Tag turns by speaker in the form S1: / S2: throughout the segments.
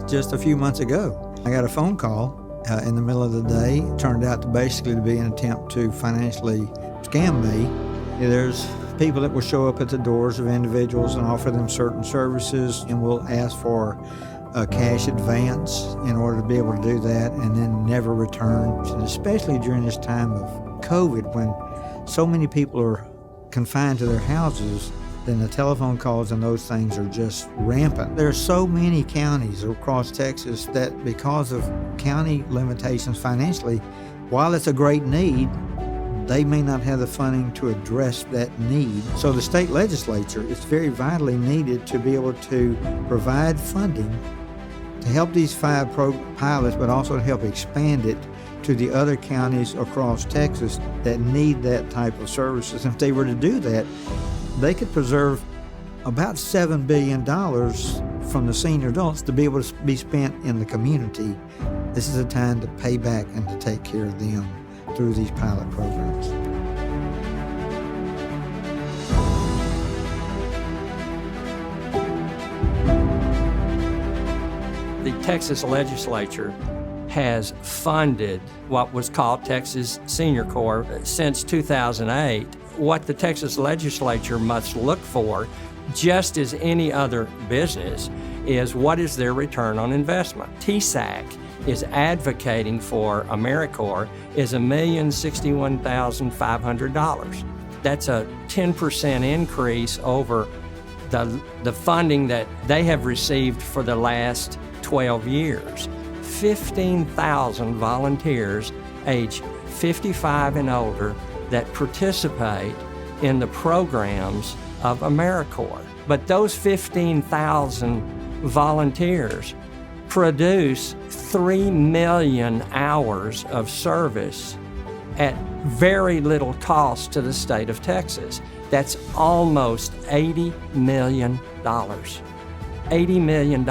S1: just a few months ago. I got a phone call in the middle of the day. It turned out to basically be an attempt to financially scam me. There's people that will show up at the doors of individuals and offer them certain services, and will ask for a cash advance in order to be able to do that, and then never return. And especially during this time of COVID, when so many people are confined to their houses, then the telephone calls and those things are just rampant. There are so many counties across Texas that, because of county limitations financially, while it's a great need, they may not have the funding to address that need. So the state legislature is very vitally needed to be able to provide funding to help these 5 pilots, but also to help expand it to the other counties across Texas that need that type of services. And if they were to do that, they could preserve about $7 billion from the senior adults to be able to be spent in the community. This is a time to pay back and to take care of them through these pilot programs.
S2: The Texas legislature has funded what was called Texas Senior Corps since 2008. What the Texas legislature must look for, just as any other business, is what is their return on investment. TSAC is advocating for AmeriCorps is $1,061,500. That's a 10% increase over the funding that they have received for the last 12 years. 15,000 volunteers age 55 and older that participate in the programs of AmeriCorps. But those 15,000 volunteers produce 3 million hours of service at very little cost to the state of Texas. That's almost $80 million. $80 million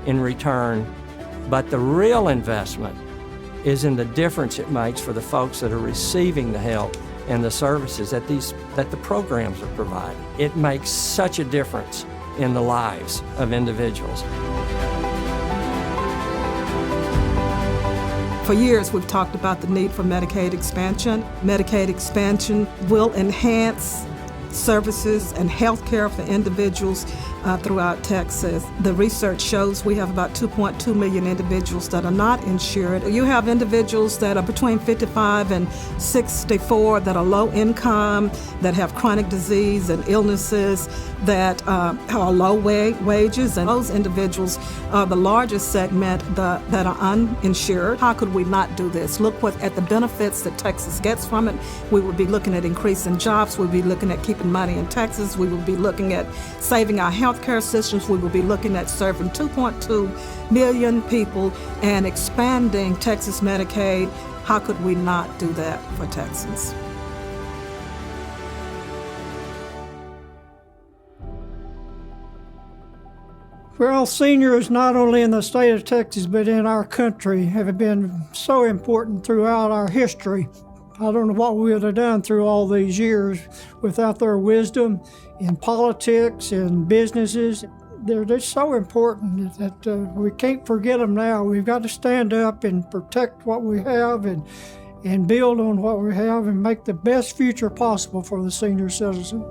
S2: in return. But the real investment is in the difference it makes for the folks that are receiving the help and the services that the programs are providing. It makes such a difference in the lives of individuals.
S3: For years, we've talked about the need for Medicaid expansion. Medicaid expansion will enhance services and health care for individuals throughout Texas. The research shows we have about 2.2 million individuals that are not insured. You have individuals that are between 55 and 64 that are low income, that have chronic disease and illnesses, that are low wages, and those individuals are the largest segment that are uninsured. How could we not do this? Look at the benefits that Texas gets from it. We would be looking at increasing jobs. We'd be looking at keeping money in Texas. We would be looking at saving our health care systems. We will be looking at serving 2.2 million people and expanding Texas Medicaid. How could we not do that for Texans?
S4: Well, seniors, not only in the state of Texas, but in our country, have been so important throughout our history. I don't know what we would have done through all these years without their wisdom in politics and businesses. They're just so important that we can't forget them now. We've got to stand up and protect what we have and build on what we have and make the best future possible for the senior citizen.